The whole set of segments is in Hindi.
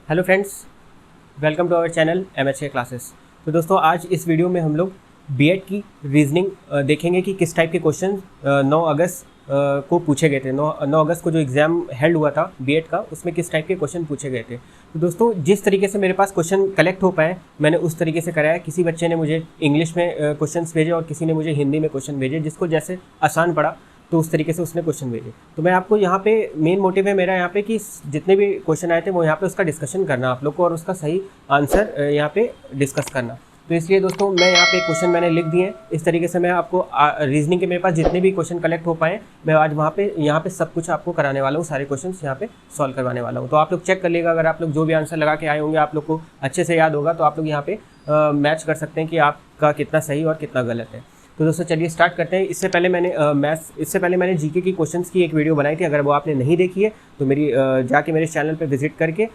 Hello friends, welcome to our channel MHK classes. तो दोस्तों आज इस वीडियो में हम लोग बीएड की रीजनिंग देखेंगे कि किस टाइप के क्वेश्चन 9 अगस्त को पूछे गए थे। 9 अगस्त को जो एग्ज़ाम हेल्ड हुआ था बीएड का, उसमें किस टाइप के क्वेश्चन पूछे गए थे। तो दोस्तों जिस तरीके से मेरे पास क्वेश्चन कलेक्ट हो पाए मैंने उस तरीके से कराया। किसी बच्चे ने मुझे इंग्लिश में क्वेश्चन भेजे और किसी ने मुझे हिंदी में क्वेश्चन भेजे, जिसको जैसे आसान पड़ा तो उस तरीके से उसने क्वेश्चन भेजे। तो मैं आपको यहाँ पे मेन मोटिव है मेरा यहाँ पे कि जितने भी क्वेश्चन आए थे वो यहाँ पे उसका डिस्कशन करना आप लोग को और उसका सही आंसर यहाँ पे डिस्कस करना। तो इसलिए दोस्तों मैं यहाँ पे क्वेश्चन मैंने लिख दिए। इस तरीके से मैं आपको रीजनिंग के मेरे पास जितने भी क्वेश्चन कलेक्ट हो पाए मैं आज वहाँ पे यहाँ पे सब कुछ आपको कराने वाला हूँ, सारे क्वेश्चन यहाँ पे सॉल्व करवाने वाला हूँ। तो आप लोग चेक कर लीजिएगा, अगर आप लोग जो भी आंसर लगा के आए होंगे आप लोग को अच्छे से याद होगा तो आप लोग यहाँ पे मैच कर सकते हैं कि आपका कितना सही और कितना गलत है। तो दोस्तों चलिए स्टार्ट करते हैं। इससे पहले मैंने जीके की क्वेश्चंस की एक वीडियो बनाई थी। अगर वो आपने नहीं देखी है तो जाके मेरे चैनल पे विजिट करके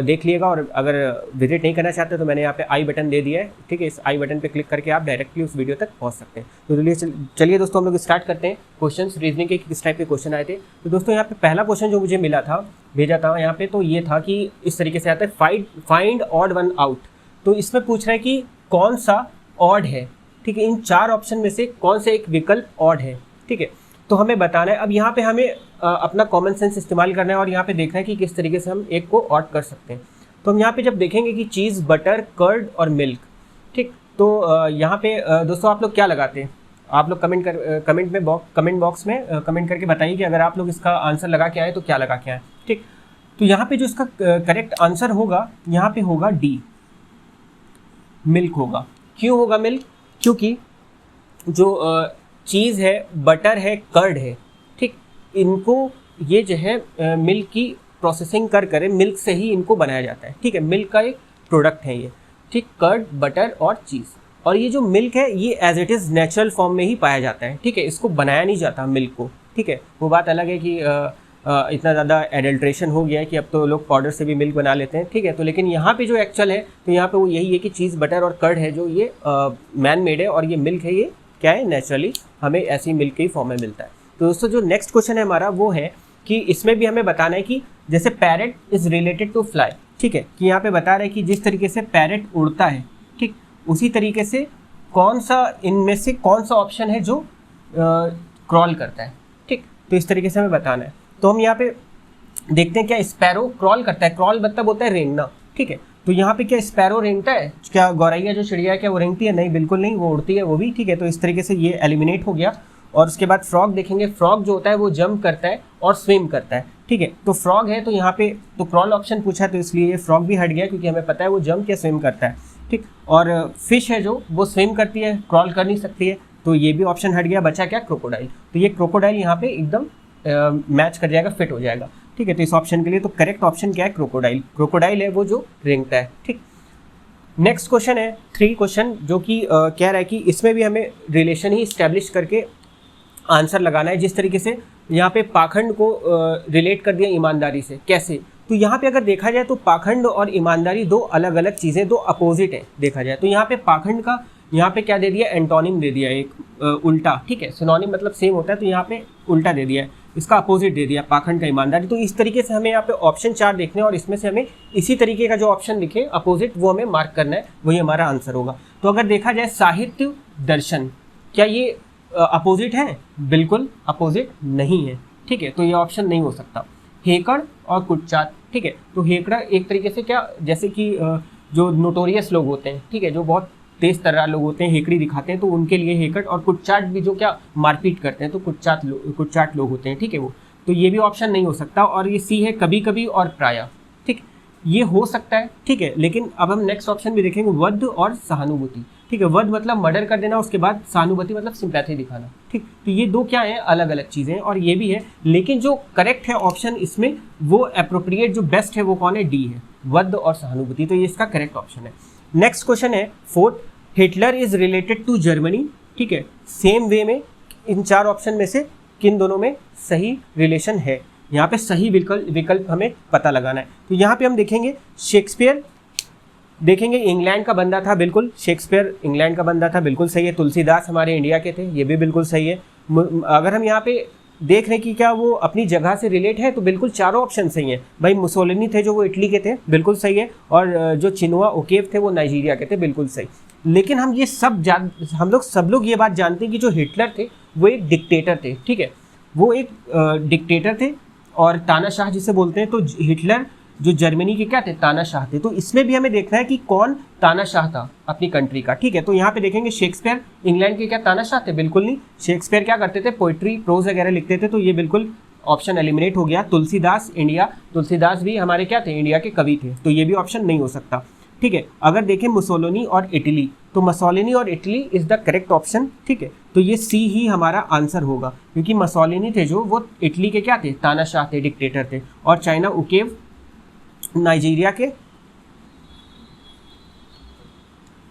देख लिएगा, और अगर विजिट नहीं करना चाहते तो मैंने यहाँ पे आई बटन दे दिया है, ठीक है। इस आई बटन पे क्लिक करके आप डायरेक्टली उस वीडियो तक पहुँच सकते हैं। तो चलिए दोस्तों हम लोग स्टार्ट करते हैं। क्वेश्चन रीजनिंग के किस टाइप के क्वेश्चन आए थे। तो दोस्तों यहाँ पे पहला क्वेश्चन जो मुझे मिला था, भेजा था यहाँ पे, तो ये था कि इस तरीके से आता है फाइंड ऑड वन आउट। तो इसमें पूछ रहा है कि कौन सा ऑड है, ठीक है। इन चार ऑप्शन में से कौन सा एक विकल्प ऑड है, ठीक है। तो हमें बताना है। अब यहाँ पे हमें अपना कॉमन सेंस इस्तेमाल करना है और यहाँ पे देखना है कि किस तरीके से हम एक को ऑड कर सकते हैं। तो हम यहाँ पे जब देखेंगे कि चीज़, बटर, कर्ड और मिल्क, ठीक, तो यहाँ पे दोस्तों आप लोग क्या लगाते हैं, आप लोग कमेंट बॉक्स में कमेंट करके बताइए कि अगर आप लोग इसका आंसर लगा के आए तो क्या लगा के आए, ठीक। तो यहाँ पे जो इसका करेक्ट आंसर होगा यहाँ पे होगा डी, मिल्क होगा। क्यों होगा मिल्क? क्योंकि जो चीज़ है, बटर है, कर्ड है, ठीक, इनको ये जो है मिल्क की प्रोसेसिंग कर मिल्क से ही इनको बनाया जाता है, ठीक है। मिल्क का एक प्रोडक्ट है ये, ठीक, कर्ड, बटर और चीज़। और ये जो मिल्क है ये as it is natural form में ही पाया जाता है, ठीक है। इसको बनाया नहीं जाता मिल्क को, ठीक है। वो बात अलग है कि इतना ज़्यादा एडल्ट्रेशन हो गया है कि अब तो लोग पाउडर से भी मिल्क बना लेते हैं, ठीक है। तो लेकिन यहाँ पे जो एक्चुअल है तो यहाँ पे वो यही है कि चीज़, बटर और कर्ड है जो ये मैन मेड है, और ये मिल्क है ये क्या है, नेचुरली हमें ऐसी मिल्क के ही फॉर्म में मिलता है। तो दोस्तों जो नेक्स्ट क्वेश्चन है हमारा वो है कि इसमें भी हमें बताना है कि जैसे parrot is related to fly, ठीक है, कि यहाँ पे बता रहे हैं कि जिस तरीके से पैरेट उड़ता है, ठीक, उसी तरीके से कौन सा इनमें से कौन सा ऑप्शन है जो क्रॉल करता है, ठीक। तो इस तरीके से हमें बताना है। तो हम यहाँ पे देखते हैं क्या स्पैरो क्रॉल करता है। क्रॉल मतलब होता है रेंगना, ठीक है। तो यहाँ पे क्या स्पैरो रेंगता है? क्या गौरैया जो चिड़िया है क्या वो रेंगती है? नहीं, बिल्कुल नहीं, वो उड़ती है वो भी, ठीक है। तो इस तरीके से ये एलिमिनेट हो गया। और उसके बाद फ्रॉग देखेंगे। फ्रॉग जो होता है वो जंप करता है और स्विम करता है, ठीक है। तो फ्रॉग है तो यहाँ पे तो क्रॉल ऑप्शन पूछा है तो इसलिए ये फ्रॉग भी हट गया, क्योंकि हमें पता है वो जंप या स्विम करता है, ठीक। और फिश है जो वो स्विम करती है, क्रॉल कर नहीं सकती है, तो ये भी ऑप्शन हट गया। बचा क्या? क्रोकोडाइल। तो ये क्रोकोडाइल यहाँ पे एकदम मैच कर जाएगा, फिट हो जाएगा, ठीक है। तो इस ऑप्शन के लिए तो करेक्ट ऑप्शन क्या है? क्रोकोडाइल। क्रोकोडाइल है वो जो रेंगता है, ठीक। नेक्स्ट क्वेश्चन है 3 क्वेश्चन, जो कि कह रहा है कि इसमें भी हमें रिलेशन ही इस्टेब्लिश करके आंसर लगाना है। जिस तरीके से यहाँ पे पाखंड को रिलेट कर दिया ईमानदारी से, कैसे? तो यहाँ पे अगर देखा जाए तो पाखंड और ईमानदारी दो अलग अलग चीज़ें, दो अपोजिट है देखा जाए तो। यहाँ पे पाखंड का यहाँ पे क्या दे दिया? एंटोनिम दे दिया, एक उल्टा, ठीक है। सिनोनिम मतलब सेम होता है, तो यहाँ पे उल्टा दे दिया है, इसका अपोजिट दे दिया पाखंड का ईमानदारी। तो इस तरीके से हमें यहाँ पे ऑप्शन 4 देखने हैं और इसमें से हमें इसी तरीके का जो ऑप्शन दिखे अपोजिट वो हमें मार्क करना है, वही हमारा आंसर होगा। तो अगर देखा जाए साहित्य दर्शन, क्या ये अपोजिट है? बिल्कुल अपोजिट नहीं है, ठीक है। तो ये ऑप्शन नहीं हो सकता। हेकड़ और कुटचाट, ठीक है। तो हेकड़ा एक तरीके से क्या, जैसे कि जो नोटोरियस लोग होते हैं, ठीक है, जो बहुत तेज तर्रार लोग होते हैं, हेकड़ी दिखाते हैं, तो उनके लिए हेकड़। और कुटचाट भी जो क्या मारपीट करते हैं, तो कुटचाट लोग होते हैं, ठीक है वो। तो ये भी ऑप्शन नहीं हो सकता। और ये सी है कभी कभी और प्रायः, ठीक, ये हो सकता है, ठीक है। लेकिन अब हम नेक्स्ट ऑप्शन भी देखेंगे, वध और सहानुभूति, ठीक है। वध मतलब मर्डर कर देना, उसके बाद सहानुभूति मतलब सिंपैथी दिखाना, ठीक। तो ये दो क्या है? अलग अलग चीज़ें हैं, और ये भी है। लेकिन जो करेक्ट है ऑप्शन इसमें, वो अप्रोप्रिएट जो बेस्ट है वो कौन है? डी है, वध और सहानुभूति। तो ये इसका करेक्ट ऑप्शन है। नेक्स्ट क्वेश्चन है 4, Hitler is related to Germany, ठीक है। सेम वे में इन 4 ऑप्शन में से किन दोनों में सही रिलेशन है? यहाँ पे सही विकल्प हमें पता लगाना है। तो यहाँ पे हम देखेंगे शेक्सपियर, देखेंगे इंग्लैंड का बंदा था, बिल्कुल शेक्सपियर इंग्लैंड का बंदा था, बिल्कुल सही है। तुलसीदास हमारे इंडिया के थे, ये भी बिल्कुल सही है। अगर हम यहाँ पे देख रहे हैं कि क्या वो अपनी जगह से रिलेट है, तो बिल्कुल चारों ऑप्शन सही हैं भाई। मुसोलिनी थे जो वो इटली के थे, बिल्कुल सही है, और जो चिनुआ ओकेव थे वो नाइजीरिया के थे, बिल्कुल सही। लेकिन हम लोग सब लोग ये बात जानते हैं कि जो हिटलर थे वो एक डिक्टेटर थे, ठीक है, वो एक डिक्टेटर थे और तानाशाह जिसे बोलते हैं। तो हिटलर जो जर्मनी के क्या थे, तानाशाह थे। तो इसमें भी हमें देखना है कि कौन तानाशाह था अपनी कंट्री का, ठीक है। तो यहाँ पे देखेंगे शेक्सपियर इंग्लैंड के क्या तानाशाह थे, बिल्कुल नहीं। शेक्सपियर क्या करते थे, पोइट्री प्रोज वगैरह लिखते थे, तो ये बिल्कुल ऑप्शन एलिमिनेट हो गया। तुलसीदास इंडिया, तुलसीदास भी हमारे क्या थे, इंडिया के कवि थे, तो ये भी ऑप्शन नहीं हो सकता, ठीक है। अगर देखें मुसोलिनी और इटली, तो मुसोलिनी और Italy is the correct option, ठीक है। तो ये सी ही हमारा आंसर होगा, क्योंकि मुसोलिनी थे जो वो इटली के क्या थे, तानाशाह थे, डिक्टेटर थे, और चाइना उकेव नाइजीरिया के,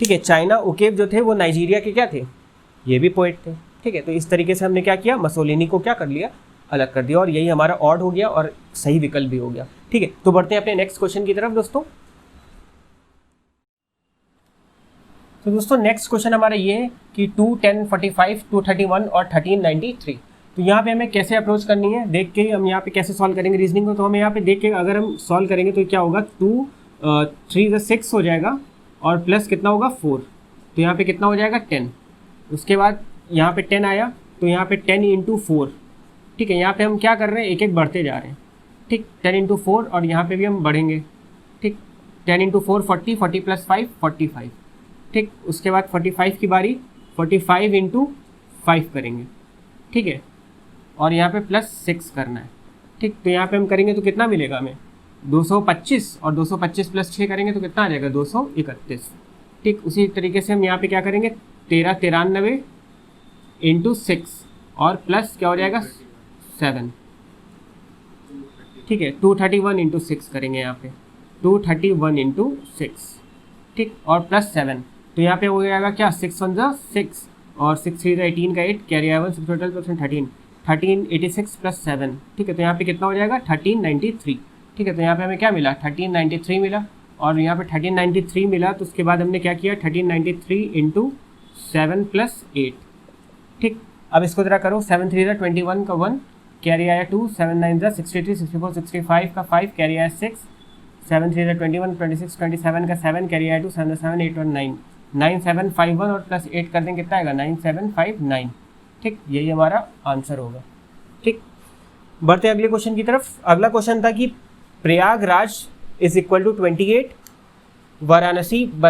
ठीक है, चाइना उकेव जो थे वो नाइजीरिया के क्या थे, ये भी पोएट थे, ठीक है। तो इस तरीके से हमने क्या किया, मुसोलिनी को क्या कर लिया, अलग कर दिया, और यही हमारा ऑड हो गया और सही विकल्प भी हो गया, ठीक है। तो बढ़ते हैं अपने नेक्स्ट क्वेश्चन की तरफ दोस्तों। तो दोस्तों नेक्स्ट क्वेश्चन हमारा ये है कि 2, 10, 45, 231 और 1393, तो यहाँ पे हमें कैसे अप्रोच करनी है, देख के हम यहाँ पे कैसे सॉल्व करेंगे रीजनिंग को। तो हमें यहाँ पे देख के अगर हम सॉल्व करेंगे तो क्या होगा, 2 3 6 हो जाएगा, और प्लस कितना होगा 4, तो यहाँ पे कितना हो जाएगा 10। उसके बाद यहाँ पे 10 आया, तो यहाँ पे 10 × 4, ठीक है। यहाँ पे हम क्या कर रहे हैं, एक एक बढ़ते जा रहे हैं, ठीक, 10 × 4, और यहाँ पे भी हम बढ़ेंगे, ठीक, 10 × 4 40, 40 + 5 45, ठीक। उसके बाद 45 की बारी, 45 × 5 करेंगे, ठीक है, और यहाँ पे +6 करना है, ठीक। तो यहाँ पे हम करेंगे तो कितना मिलेगा हमें, 225, और 225 + 6 करेंगे तो कितना आ जाएगा, 231, ठीक। उसी तरीके से हम यहाँ पे क्या करेंगे, 1393 × 6, और प्लस क्या हो जाएगा 7, ठीक है, 231 × 6 करेंगे यहाँ पे, 231 × 6, ठीक, और +7, तो यहाँ पे हो जाएगा क्या, 6 1 जा 6, और 6 3 18 का 8, कैरी आया 1, 6 टोटल + 1386 + 7, ठीक है। तो यहाँ पे कितना हो जाएगा 1393, ठीक है। तो यहाँ पे हमें क्या मिला, 1393 मिला, और यहाँ पे 1393 मिला, तो उसके बाद हमने क्या किया, 1393 × 7 + 8, ठीक। अब इसको जरा करो, 7 3 21 का 1, कैरी आया 2, 7 9 63 64 65 का 5, कैरी आया 6, 7 3 21 26 27 का 7, कैरी आया 2, 7 7 8 1 9, 9751, और +8 कर देंगे कितना आएगा, 9759, ठीक। यही हमारा आंसर होगा, ठीक। बढ़ते हैं अगले क्वेश्चन की तरफ। अगला क्वेश्चन था कि प्रयागराज = 28, वाराणसी =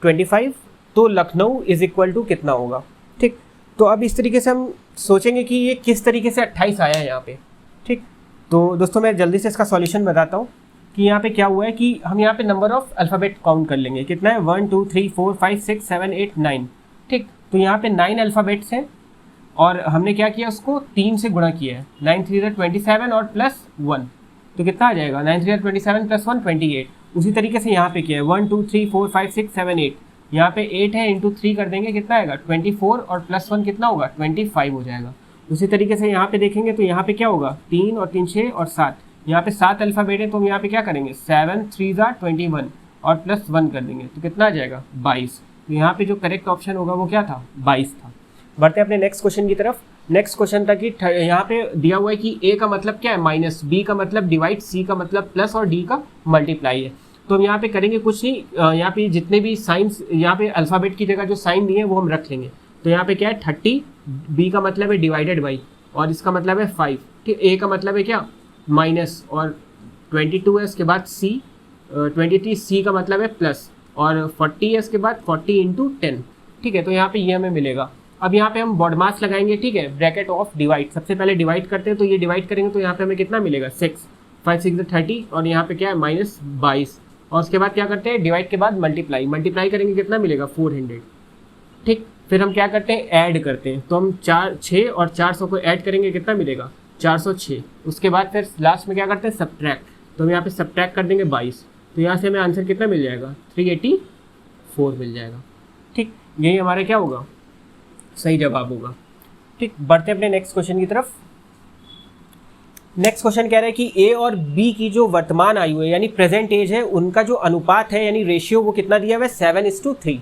25, तो लखनऊ = कितना होगा, ठीक। तो अब इस तरीके से हम सोचेंगे कि ये किस तरीके से 28 आया है यहाँ पे, ठीक। तो दोस्तों मैं जल्दी से इसका सॉल्यूशन बताता हूँ कि यहाँ पे क्या हुआ है कि हम यहाँ पे नंबर ऑफ अल्फ़ाबेट काउंट कर लेंगे, कितना है, 1 2 3 4 5 6 7 8 9, ठीक। तो यहाँ पे 9 अल्फ़ाबेट्स हैं, और हमने क्या किया, उसको 3 से गुणा किया है, 9 3 27 और +1, तो कितना आ जाएगा, 9 3 27 + 1 28। उसी तरीके से यहाँ पे किया है, 1 2 3 4 5 6 7 8, यहाँ पे 8 है, × 3 कर देंगे कितना आएगा 24, और +1 कितना होगा 25 हो जाएगा। उसी तरीके से यहाँ पे देखेंगे तो यहाँ पे क्या होगा, 3 और 3 6 और 7, यहाँ पे 7 अल्फ़ाबेट है, तो हम यहाँ पे क्या करेंगे, 7 3 21, और +1 कर देंगे तो कितना आ जाएगा 22। तो यहाँ पे जो करेक्ट ऑप्शन होगा वो क्या था, 22 था। बढ़ते हैं अपने नेक्स्ट क्वेश्चन की तरफ। नेक्स्ट क्वेश्चन था कि यहाँ पे दिया हुआ है कि A का मतलब क्या है, माइनस, B का मतलब डिवाइड, C का मतलब प्लस, और D का मल्टीप्लाई है। तो हम यहाँ पे करेंगे कुछ नहीं, यहाँ पे जितने भी साइंस, यहाँ पे अल्फ़ाबेट की जगह जो साइन दिए हैं वो हम रख लेंगे। तो यहाँ पे क्या है 30, B का मतलब है डिवाइडेड बाई, और इसका मतलब है 5, ठीक। A का मतलब है क्या, माइनस, और 22 है इसके बाद C, 23 C का मतलब है प्लस, और 40 है इसके बाद 40 × 10, ठीक है। तो यहाँ पे ये हमें मिलेगा। अब यहाँ पे हम बॉडमास लगाएंगे, ठीक है, ब्रैकेट ऑफ डिवाइड, सबसे पहले डिवाइड करते हैं, तो ये डिवाइड करेंगे तो यहाँ पे हमें कितना मिलेगा 6, 5 6 30, और यहाँ पे क्या है -22, और उसके बाद क्या करते हैं, डिवाइड के बाद मल्टीप्लाई, मल्टीप्लाई करेंगे कितना मिलेगा 400, ठीक। फिर हम क्या करते हैं, ऐड करते हैं, तो हम 6 और 400 को ऐड करेंगे कितना मिलेगा 406। उसके बाद फिर लास्ट में क्या करते हैं, सब्ट्रैक्ट, तो हम यहाँ पे सब्ट्रैक्ट कर देंगे 22, तो यहाँ से हमें आंसर कितना मिल जाएगा 384 मिल जाएगा, ठीक। यही हमारा क्या होगा, सही जवाब होगा, ठीक। बढ़ते हैं अपने नेक्स्ट क्वेश्चन की तरफ। नेक्स्ट क्वेश्चन कह रहा है कि ए और बी की जो वर्तमान आयु है यानी प्रेजेंट एज है, उनका जो अनुपात है यानी रेशियो वो कितना दिया हुआ है 7:3,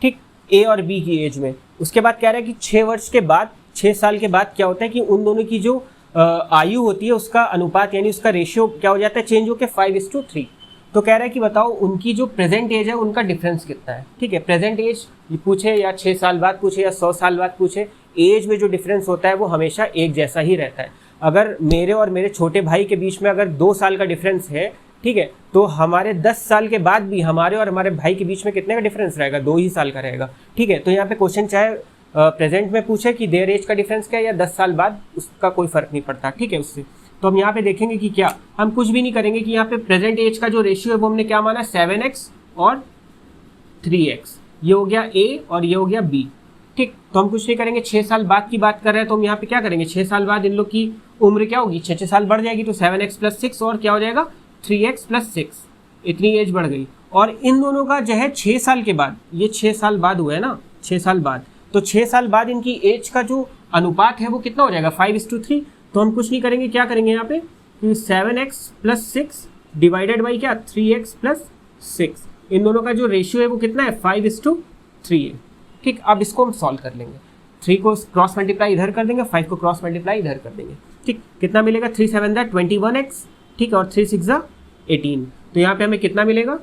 ठीक, ए और बी की एज में। उसके बाद कह रहा है कि 6 वर्ष के बाद, 6 साल के बाद क्या होता है कि उन दोनों की जो आयु होती है उसका अनुपात यानी उसका रेशियो क्या हो जाता है, चेंज होकर 5:3। तो कह रहा है कि बताओ उनकी जो प्रेजेंट एज है उनका डिफरेंस कितना है। ठीक है, प्रेजेंट एज पूछे या 6 साल बाद पूछे या 100 साल बाद पूछे, एज में जो डिफरेंस होता है वो हमेशा एक जैसा ही रहता है। अगर मेरे और मेरे छोटे भाई के बीच में अगर 2 साल का डिफरेंस है, ठीक है, तो हमारे 10 साल के बाद भी हमारे और हमारे भाई के बीच में कितने का डिफरेंस रहेगा, 2 ही साल का रहेगा। ठीक है, तो यहाँ पे क्वेश्चन चाहे प्रेजेंट में पूछे कि देयर एज का डिफरेंस क्या है या 10 साल बाद, उसका कोई फर्क नहीं पड़ता। ठीक है, उससे तो हम यहाँ पे देखेंगे कि क्या हम कुछ भी नहीं करेंगे कि यहाँ पे प्रेजेंट एज का जो रेशियो है वो हमने क्या माना, 7x और 3x, ये हो गया A और ये हो गया B। ठीक, तो हम कुछ नहीं करेंगे, 6 साल बाद की बात कर रहे हैं तो हम यहाँ पे क्या करेंगे, 6 साल बाद इन लोग की उम्र क्या होगी, 6 साल बढ़ जाएगी, तो 7x + 6 और क्या हो जाएगा 3x + 6, इतनी एज बढ़ गई। और इन दोनों का जो है 6 साल के बाद, ये 6 साल बाद हुआ है ना, 6 साल बाद, तो 6 साल बाद इनकी एज का जो अनुपात है वो कितना हो जाएगा, 5:3। तो हम कुछ नहीं करेंगे, क्या करेंगे यहाँ पे 7x + 6 डिवाइडेड बाई क्या 3x + 6, इन दोनों का जो रेशियो है वो कितना है 5:3 है। ठीक, अब इसको हम सॉल्व कर लेंगे, 3 को क्रॉस मल्टीप्लाई इधर कर देंगे, 5 को क्रॉस मल्टीप्लाई इधर कर देंगे। ठीक, कितना मिलेगा, 3 7 21x, ठीक है, और 3 6 18, तो यहाँ पे हमें कितना मिलेगा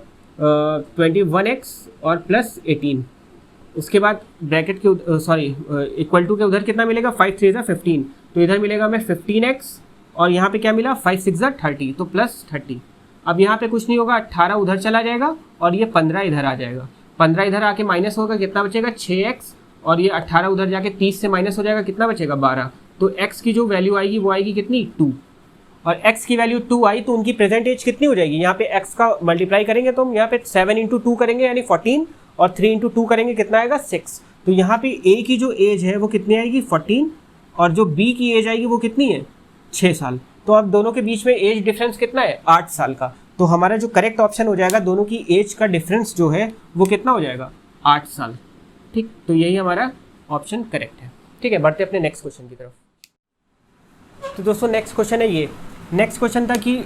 21x और प्लस 18। उसके बाद ब्रैकेट के इक्वल टू के उधर कितना मिलेगा, 5 3 15, तो इधर मिलेगा हमें 15x और यहाँ पे क्या मिला 5 6 30, तो +30। अब यहाँ पे कुछ नहीं होगा, 18 उधर चला जाएगा और ये 15 इधर आ जाएगा, 15 इधर आके माइनस होगा, कितना बचेगा 6x, और ये 18 उधर जाके 30 से माइनस हो जाएगा, कितना बचेगा 12। तो x की जो वैल्यू आएगी वो आएगी कितनी 2, और x की वैल्यू 2 आई तो उनकी प्रेजेंट एज कितनी हो जाएगी, यहाँ पे x का मल्टीप्लाई करेंगे तो हम यहाँ पे 7 × 2 करेंगे यानी 14, और 3 × 2 करेंगे कितना आएगा 6। तो यहाँ पे a की जो एज है वो कितनी आएगी 14, और जो b की एज आएगी वो कितनी है 6 साल। तो अब दोनों के बीच में एज डिफरेंस कितना है 8 साल का। तो हमारा जो करेक्ट ऑप्शन हो जाएगा, दोनों की एज का डिफरेंस जो है वो कितना हो जाएगा 8 साल। ठीक, तो यही हमारा ऑप्शन करेक्ट है। ठीक है, बढ़ते अपने नेक्स्ट क्वेश्चन की तरफ। तो दोस्तों नेक्स्ट क्वेश्चन है ये, नेक्स्ट क्वेश्चन था कि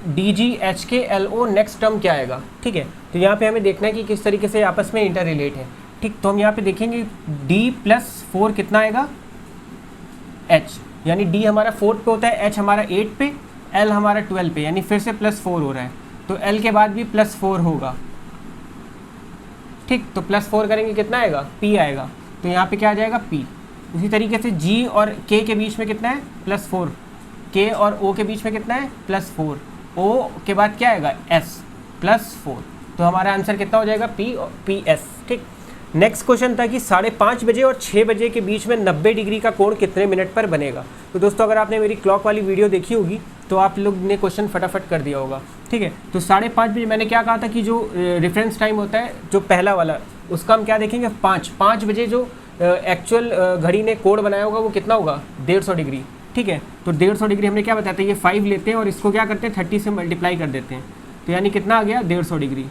DGHKLO नेक्स्ट टर्म क्या आएगा। ठीक है, तो यहाँ पे हमें देखना है कि किस तरीके से आपस में इंटर रिलेट है। ठीक, तो हम यहाँ पे देखेंगे D + 4 कितना आएगा H, यानी D हमारा 4 पे होता है, H हमारा 8 पे, L हमारा 12 पे, यानी फिर से +4 हो रहा है, तो L के बाद भी +4 होगा। ठीक, तो +4 करेंगे कितना आएगा P आएगा, तो यहाँ पे क्या आ जाएगा P। उसी तरीके से G और K के बीच में कितना है +4, K और O के बीच में कितना है +4, O के बाद क्या आएगा S +4, तो हमारा आंसर कितना हो जाएगा PS। ठीक, नेक्स्ट क्वेश्चन था कि 5:30 बजे और 6 बजे के बीच में 90 डिग्री का कोण कितने मिनट पर बनेगा। तो दोस्तों अगर आपने मेरी क्लॉक वाली वीडियो देखी होगी तो आप लोग ने क्वेश्चन फटाफट कर दिया होगा। ठीक है, तो 5:30 बजे मैंने क्या कहा था कि जो रेफरेंस टाइम होता है जो पहला वाला, उसका हम क्या देखेंगे 5 बजे जो एक्चुअल घड़ी ने कोण बनाया होगा वो कितना होगा 150 डिग्री। ठीक है, तो 150 डिग्री हमने क्या बताया था, ये 5 लेते हैं और इसको क्या करते हैं 30 से मल्टीप्लाई कर देते हैं, तो यानी कितना आ गया 150 डिग्री,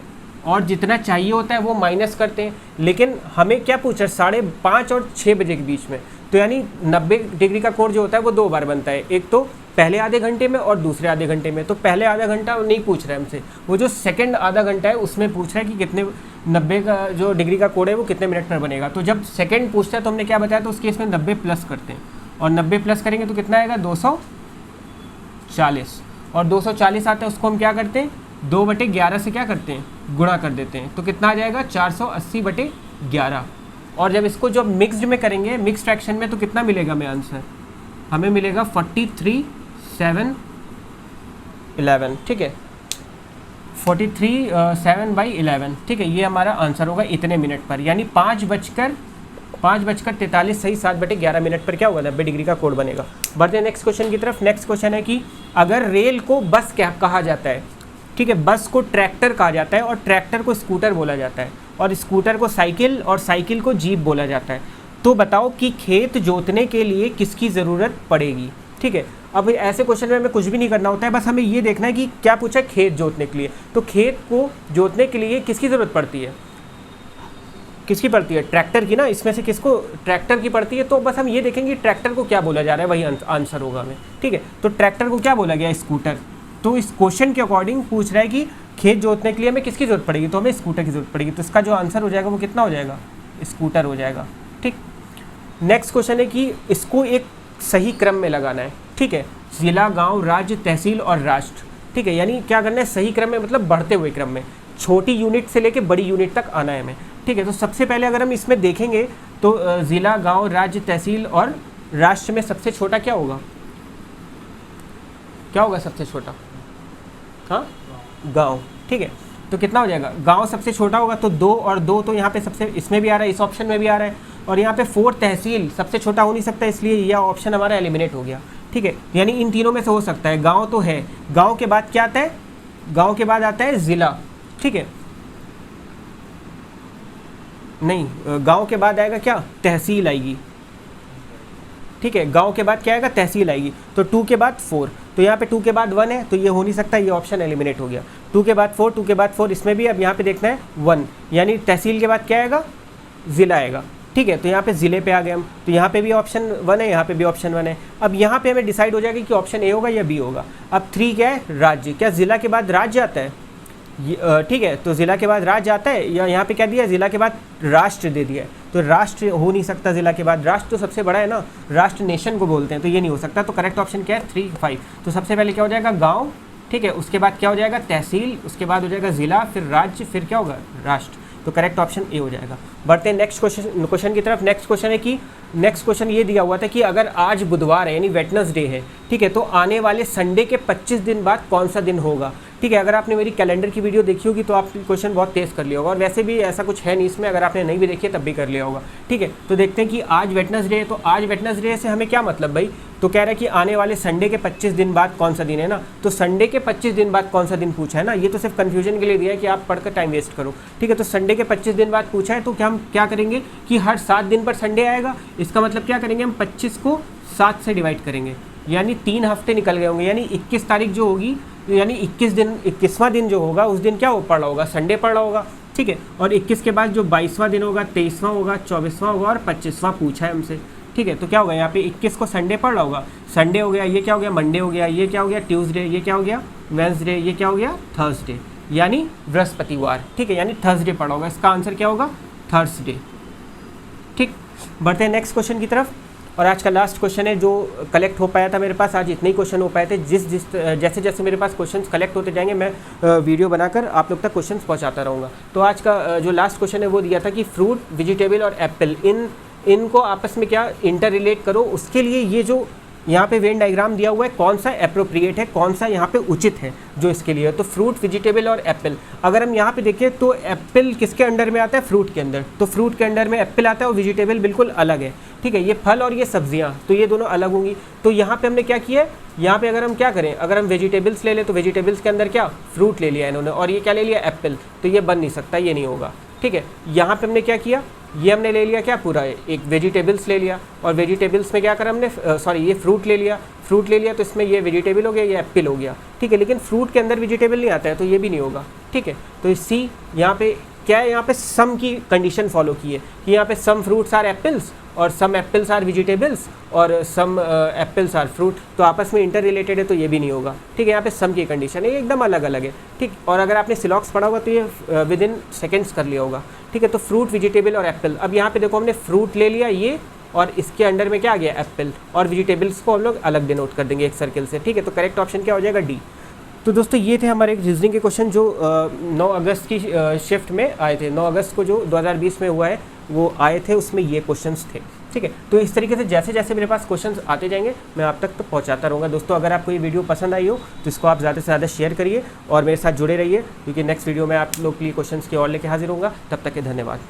और जितना चाहिए होता है वो माइनस करते हैं। लेकिन हमें क्या पूछा 5:30 और 6 बजे के बीच में, तो यानी 90 डिग्री का कोण जो होता है वो 2 बार बनता है, एक तो पहले आधे घंटे में और दूसरे आधे घंटे में। तो पहले आधा घंटा नहीं पूछ रहा है हमसे, वो जो सेकंड आधा घंटा है उसमें पूछ रहा है कि कितने 90 का जो डिग्री का कोण है वो कितने मिनट पर बनेगा। तो जब सेकंड पूछता है तो हमने क्या बताया, तो उस केस में 90 प्लस करते हैं, और 90 प्लस करेंगे तो कितना आएगा 240, और 240 आता है उसको हम क्या करते हैं 2/11 से क्या करते हैं गुणा कर देते हैं, तो कितना आ जाएगा 480/11। और जब इसको जब मिक्स्ड में करेंगे, मिक्स फ्रैक्शन में, तो कितना मिलेगा हमें आंसर, हमें मिलेगा 43/711। ठीक है, 43/7/11। ठीक है, ये हमारा आंसर होगा इतने मिनट पर, यानी 5:43 सही 7/11 मिनट पर क्या होगा 90 डिग्री का कोण बनेगा। बढ़ते हैं नेक्स्ट क्वेश्चन की तरफ। नेक्स्ट क्वेश्चन है कि अगर रेल को बस क्या कहा जाता है, ठीक है, बस को ट्रैक्टर कहा जाता है, और ट्रैक्टर को स्कूटर बोला जाता है, और स्कूटर को साइकिल, और साइकिल को जीप बोला जाता है, तो बताओ कि खेत जोतने के लिए किसकी ज़रूरत पड़ेगी। ठीक है, अब ऐसे क्वेश्चन में हमें कुछ भी नहीं करना होता है, बस हमें ये देखना है कि क्या पूछा खेत जोतने के लिए, तो खेत को जोतने के लिए किसकी ज़रूरत पड़ती है, किसकी पड़ती है ट्रैक्टर की ना, इसमें से किसको ट्रैक्टर की पड़ती है। तो बस हम ये देखेंगे ट्रैक्टर को क्या बोला जा रहा है, वही आंसर होगा हमें। ठीक है, तो ट्रैक्टर को क्या बोला गया स्कूटर, तो इस क्वेश्चन के अकॉर्डिंग पूछ रहा है कि खेत जोतने के लिए हमें किसकी ज़रूरत पड़ेगी, तो हमें स्कूटर की ज़रूरत पड़ेगी, तो इसका जो आंसर हो जाएगा वो कितना हो जाएगा स्कूटर हो जाएगा। ठीक, नेक्स्ट क्वेश्चन है कि इसको एक सही क्रम में लगाना है। ठीक है, जिला, गांव, राज्य, तहसील और राष्ट्र। ठीक है, यानी क्या करना है, सही क्रम में मतलब बढ़ते हुए क्रम में, छोटी यूनिट से लेके बड़ी यूनिट तक आना है हमें। ठीक है, तो सबसे पहले अगर हम इसमें देखेंगे तो जिला, गांव, राज्य, तहसील और राष्ट्र में सबसे छोटा क्या होगा, क्या होगा सबसे छोटा, हाँ गांव। ठीक है, तो कितना हो जाएगा, गांव सबसे छोटा होगा, तो 2 और 2 तो यहाँ पे सबसे, इसमें भी आ रहा है, इस ऑप्शन में भी आ रहा है, और यहाँ पे 4 तहसील सबसे छोटा हो नहीं सकता, इसलिए यह ऑप्शन हमारा एलिमिनेट हो गया। ठीक है, यानी इन तीनों में से हो सकता है, गांव तो है, गांव के बाद क्या आता है, गांव के बाद आता है जिला। ठीक है, नहीं, गांव के बाद आएगा क्या, तहसील आएगी। ठीक है, गांव के बाद क्या आएगा, तहसील आएगी, तो 2 के बाद 4, तो यहाँ पे 2 के बाद 1 है, तो ये हो नहीं सकता, ये ऑप्शन एलिमिनेट हो गया। 2 के बाद 4, 2 के बाद 4, इसमें भी अब यहाँ पे देखना है 1, यानी तहसील के बाद क्या आएगा, जिला आएगा। ठीक है, तो यहाँ पे ज़िले पे आ गए हम, तो यहाँ पे भी ऑप्शन 1 है, यहाँ पे भी ऑप्शन 1 है। अब यहाँ पे हमें डिसाइड हो जाएगा कि ऑप्शन ए होगा या बी होगा। अब 3 क्या है, राज्य, क्या ज़िला के बाद राज्य आता है, ठीक है, तो ज़िला के बाद राज्य आता है, या यहाँ पे क्या दिया है, ज़िला के बाद राष्ट्र दे दिया है, तो राष्ट्र हो नहीं सकता, ज़िला के बाद राष्ट्र तो सबसे बड़ा है ना, राष्ट्र नेशन को बोलते हैं, तो ये नहीं हो सकता। तो करेक्ट ऑप्शन क्या है, 3, 5। तो सबसे पहले क्या हो जाएगा, गाँव। ठीक है, उसके बाद क्या हो जाएगा, तहसील, उसके बाद हो जाएगा ज़िला, फिर राज्य, फिर क्या होगा, राष्ट्र। तो करेक्ट ऑप्शन ए हो जाएगा। बढ़ते हैं नेक्स्ट क्वेश्चन की तरफ। नेक्स्ट क्वेश्चन है कि नेक्स्ट क्वेश्चन ये दिया हुआ था कि अगर आज बुधवार है यानी वेडनेसडे है, ठीक है, तो आने वाले संडे के 25 दिन बाद कौन सा दिन होगा। ठीक है, अगर आपने मेरी कैलेंडर की वीडियो देखी होगी तो आप क्वेश्चन बहुत तेज़ कर लिया होगा, और वैसे भी ऐसा कुछ है नहीं इसमें, अगर आपने नहीं भी देखी है तब भी कर लिया होगा। ठीक है, तो देखते हैं कि आज वेडनेसडे है, तो आज वेडनेसडे से हमें क्या मतलब भाई, तो कह रहा है कि आने वाले संडे के 25 दिन बाद कौन सा दिन है ना, तो संडे के 25 दिन बाद कौन सा दिन पूछा है ना, ये तो सिर्फ कन्फ्यूजन के लिए दिया है कि आप पढ़कर टाइम वेस्ट करो। ठीक है, तो संडे के 25 दिन बाद पूछा है, तो क्या हम क्या करेंगे कि हर 7 दिन पर संडे आएगा, इसका मतलब क्या करेंगे, हम 25 को 7 से डिवाइड करेंगे, यानी 3 हफ्ते निकल गए होंगे, यानी 21 तारीख जो होगी, यानी 21वां दिन जो होगा उस दिन क्या हो पड़ रहा होगा, संडे पड़ रहा होगा। ठीक है, और 21 के बाद जो 22वां दिन होगा, 23वां होगा, 24वां होगा और 25वां पूछा है हमसे। ठीक है, तो क्या होगा, यहाँ पे 21 को संडे पड़ रहा होगा, संडे हो गया, ये क्या हो गया, मंडे हो गया, ये क्या हो गया, ट्यूसडे, ये क्या हो गया, वेंसडे, ये क्या हो गया, थर्सडे, यानी बृहस्पतिवार। ठीक है, यानी थर्सडे पड़ा होगा, इसका आंसर क्या होगा, थर्सडे। ठीक, बढ़ते हैं नेक्स्ट क्वेश्चन की तरफ, और आज का लास्ट क्वेश्चन है जो कलेक्ट हो पाया था मेरे पास, आज इतने ही क्वेश्चन हो पाए थे। जैसे जैसे मेरे पास क्वेश्चंस कलेक्ट होते जाएंगे मैं वीडियो बनाकर आप लोग तक क्वेश्चंस पहुंचाता रहूँगा। तो आज का जो लास्ट क्वेश्चन है वो दिया था कि फ्रूट, वेजिटेबल और एप्पल इनको आपस में क्या इंटर रिलेट करो, उसके लिए ये जो यहाँ पे वेन डायग्राम दिया हुआ है कौन सा एप्रोप्रिएट है, कौन सा यहाँ पे उचित है जो इसके लिए। तो फ्रूट, वेजिटेबल और एप्पल, अगर हम यहाँ पे देखें तो एप्पल किसके अंडर में आता है, फ्रूट के अंदर, तो फ्रूट के अंडर में एप्पल आता है और वेजिटेबल बिल्कुल अलग है। ठीक है, ये फल और ये सब्जियाँ, तो ये दोनों अलग होंगी। तो यहाँ पे हमने क्या किया है, यहाँ पे अगर हम क्या करें, अगर हम वेजिटेबल्स ले लें तो वेजिटेबल्स के अंदर क्या, फ्रूट ले लिया इन्होंने, और ये क्या ले लिया, एप्पल, तो ये बन नहीं सकता, ये नहीं होगा। ठीक है, यहाँ पे हमने क्या किया, ये हमने ले लिया क्या, पूरा एक वेजिटेबल्स ले लिया, और वेजिटेबल्स में क्या करा हमने, सॉरी ये फ्रूट ले लिया, तो इसमें ये वेजिटेबल हो गया, ये एप्पल हो गया। ठीक है, लेकिन फ्रूट के अंदर वेजिटेबल नहीं आता है, तो ये भी नहीं होगा। ठीक है, तो सी यहाँ पे क्या है, यहाँ पे सम की कंडीशन फॉलो की है कि यहाँ पे सम फ्रूट्स आर एप्पल्स और सम एप्पल्स आर वेजिटेबल्स और सम एप्पल्स आर फ्रूट, तो आपस में इंटर रिलेटेड है, तो ये भी नहीं होगा। ठीक है, यहाँ पे सम की कंडीशन है, ये एकदम अलग अलग है। ठीक, और अगर आपने सिलॉक्स पढ़ा होगा तो ये विद इन सेकेंड्स कर लिया होगा। ठीक है, तो फ्रूट, वेजिटेबल और एप्पल, अब यहाँ पे देखो हमने फ्रूट ले लिया ये, और इसके अंडर में क्या आ गया, एप्पल, और वेजिटेबल्स को हम लोग अलग डिनोट कर देंगे एक सर्किल से। ठीक है, तो करेक्ट ऑप्शन क्या हो जाएगा, डी। तो दोस्तों ये थे हमारे रीजनिंग के क्वेश्चन जो 9 अगस्त की शिफ्ट में आए थे, 9 अगस्त को जो 2020 में हुआ है वो आए थे, उसमें ये क्वेश्चंस थे। ठीक है, तो इस तरीके से जैसे जैसे मेरे पास क्वेश्चंस आते जाएंगे मैं आप तक तो पहुंचाता रहूँगा। दोस्तों अगर आपको ये वीडियो पसंद आई हो तो इसको आप ज़्यादा से ज़्यादा शेयर करिए और मेरे साथ जुड़े रहिए, क्योंकि नेक्स्ट वीडियो में आप लोग के लिए क्वेश्चंस की और लेके हाजिर होऊंगा। तब तक के धन्यवाद।